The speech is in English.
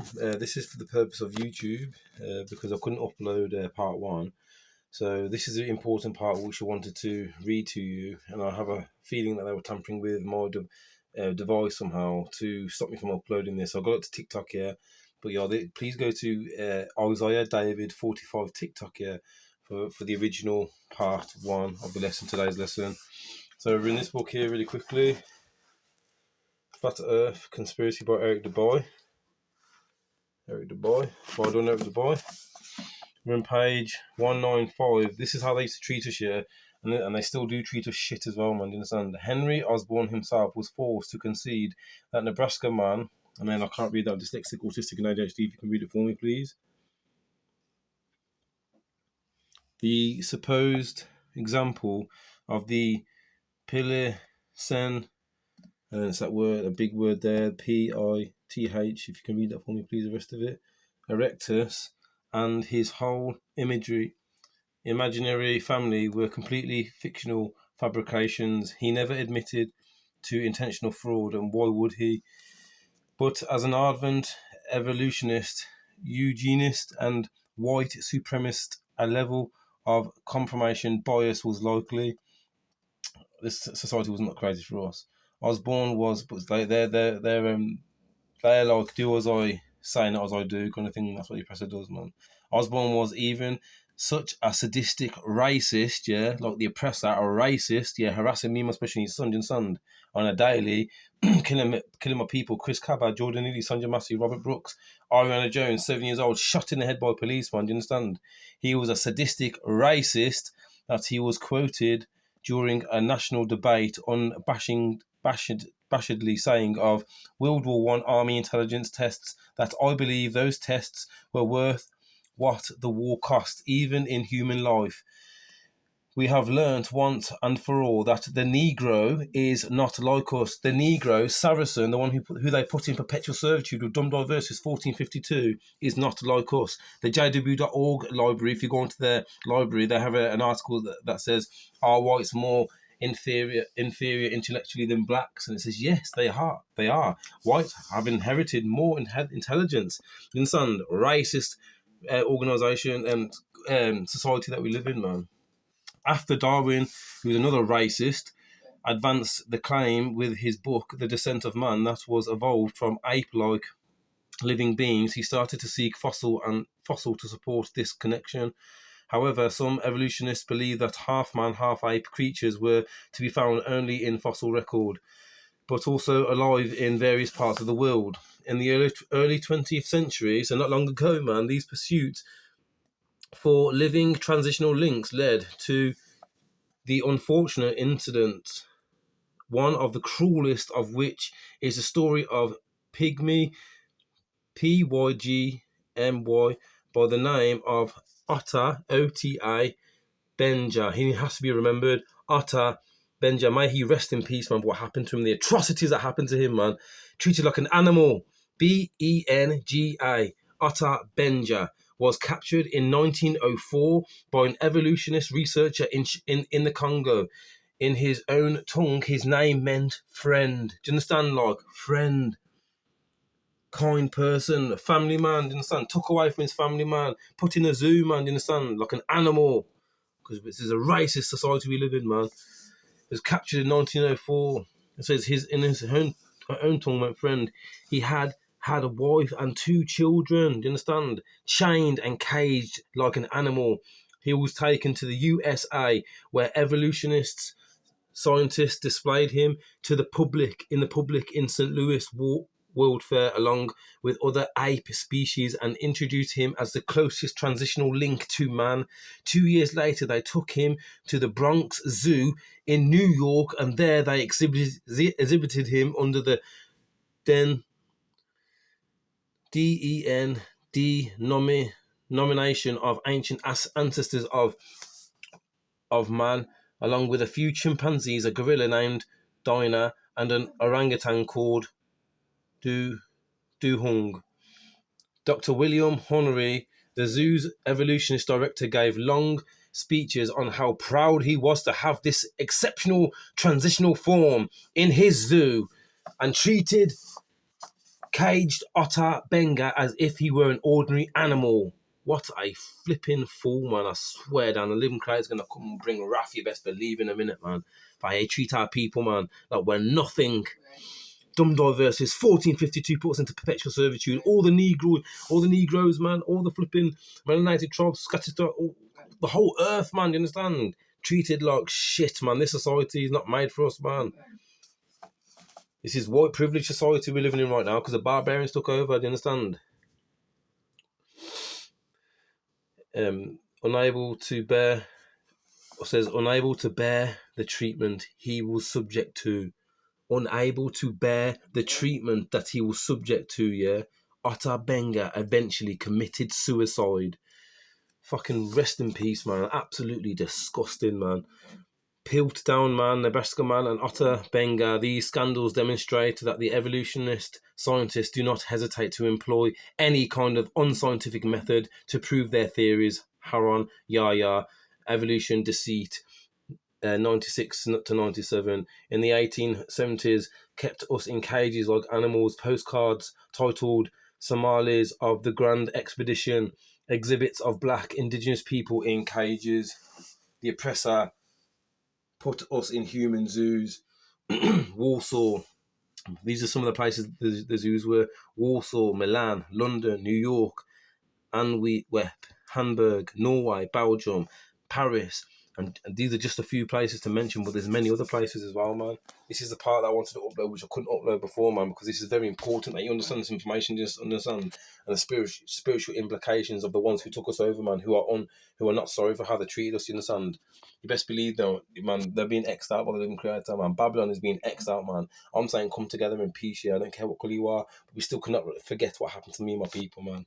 film. This is for the purpose of YouTube because I couldn't upload part one. So this is the important part which I wanted to read to you, and I have a feeling that they were tampering with my device somehow to stop me from uploading this. So I got it to TikTok here, but yeah, please go to Isaiah David 45 TikTok here for the original part one of the lesson, today's lesson. So we're in this book here really quickly. Flat Earth Conspiracy by Eric Dubois. Well done, Eric Dubois. We're on page 195. This is how they used to treat us here, and they still do treat us shit as well, man. Do you understand? Henry Osborne himself was forced to concede that Nebraska man, and then I can't read that, dyslexic, autistic, and ADHD. If you can read it for me, please. The supposed example of the Pilisen, and it's that word, a big word there, Pith. If you can read that for me, please, the rest of it. Erectus and his whole imaginary family were completely fictional fabrications. He never admitted to intentional fraud, and why would he? But as an ardent evolutionist, eugenist, and white supremacist, a level of confirmation bias was likely. This society was not crazy for us. Osborne was, but they're like, do as I say, not as I do, kind of thing. That's what the oppressor does, man. Osborne was even such a sadistic racist, yeah, like the oppressor, a racist, yeah, harassing me, especially his son on a daily, killing my people. Chris Cabba, Jordan Neely, Sanjay Massey, Robert Brooks, Ariana Jones, 7 years old, shot in the head by a policeman. Do you understand? He was a sadistic racist that he was quoted during a national debate unabashedly saying of World War I Army intelligence tests that I believe those tests were worth what the war cost, even in human life. We have learnt once and for all that the Negro is not like us. The Negro, Saracen, the one who they put in perpetual servitude with Dumb Diverses 1452, is not like us. The jw.org library, if you go into their library, they have an article that says, are whites more inferior intellectually than blacks? And it says, yes, they are. Whites have inherited more intelligence than some racist organisation and society that we live in, man. After Darwin, who was another racist, advanced the claim with his book, The Descent of Man, that was evolved from ape-like living beings, he started to seek fossil to support this connection. However, some evolutionists believe that half-man, half-ape creatures were to be found only in fossil record, but also alive in various parts of the world. In the early 20th century, so not long ago, man, these pursuits for living transitional links led to the unfortunate incident, one of the cruelest of which is the story of Pygmy, Pygmy, by the name of Otta, Ota, Benja. He has to be remembered. Otta Benja, may he rest in peace, man. What happened to him, the atrocities that happened to him, man. Treated like an animal. Benga. Otta Benja was captured in 1904 by an evolutionist researcher in the Congo. In his own tongue, his name meant friend. Do you understand? Like, friend, kind person, family man, do you understand? Took away from his family, man. Put in a zoo, man, do you understand? Like an animal. Because this is a racist society we live in, man. He was captured in 1904. It says in his own tongue meant friend. He had a wife and 2 children, do you understand? Chained and caged like an animal. He was taken to the USA, where evolutionists, scientists displayed him to the public in St. Louis World Fair along with other ape species and introduced him as the closest transitional link to man. 2 years later, they took him to the Bronx Zoo in New York, and there they exhibited him under the denomination of ancient ancestors of man, along with a few chimpanzees, a gorilla named Dinah, and an orangutan called Duhung. Dr. William Hornery, the zoo's evolutionist director, gave long speeches on how proud he was to have this exceptional transitional form in his zoo and treated caged Otter Benga as if he were an ordinary animal. What a flipping fool, man. I swear down, the living crowd's going to come and bring wrath, you best believe, in a minute, man. If I treat our people, man, like we're nothing. Dumdar versus 1452 puts into perpetual servitude. All the Negroes, man, all the flipping melanated tribes scattered throughout the whole earth, man, you understand? Treated like shit, man. This society is not made for us, man. This is white privilege society we're living in right now because the barbarians took over, do you understand? Unable to bear the treatment he was subject to. Unable to bear the treatment that he was subject to, yeah? Otter Benga eventually committed suicide. Fucking rest in peace, man. Absolutely disgusting, man. Piltdown Man, Nebraska Man, and Otter Benga. These scandals demonstrate that the evolutionist scientists do not hesitate to employ any kind of unscientific method to prove their theories. Haron, Yahya, Evolution, Deceit, 96 to 97. In the 1870s, kept us in cages like animals. Postcards titled Somalis of the Grand Expedition, exhibits of black indigenous people in cages. The oppressor put us in human zoos. Warsaw. These are some of the places the zoos were. Warsaw, Milan, London, New York, Antwerp, Hamburg, Norway, Belgium, Paris. And these are just a few places to mention, but there's many other places as well, man. This is the part that I wanted to upload, which I couldn't upload before, man, because this is very important that you understand this information, just understand, and the spiritual implications of the ones who took us over, man, who are not sorry for how they treated us, you understand? You best believe, though, man, they're being X'd out by the living creator, man. Babylon is being X'd out, man. I'm saying come together in peace, yeah. I don't care what colour you are, but we still cannot forget what happened to me and my people, man.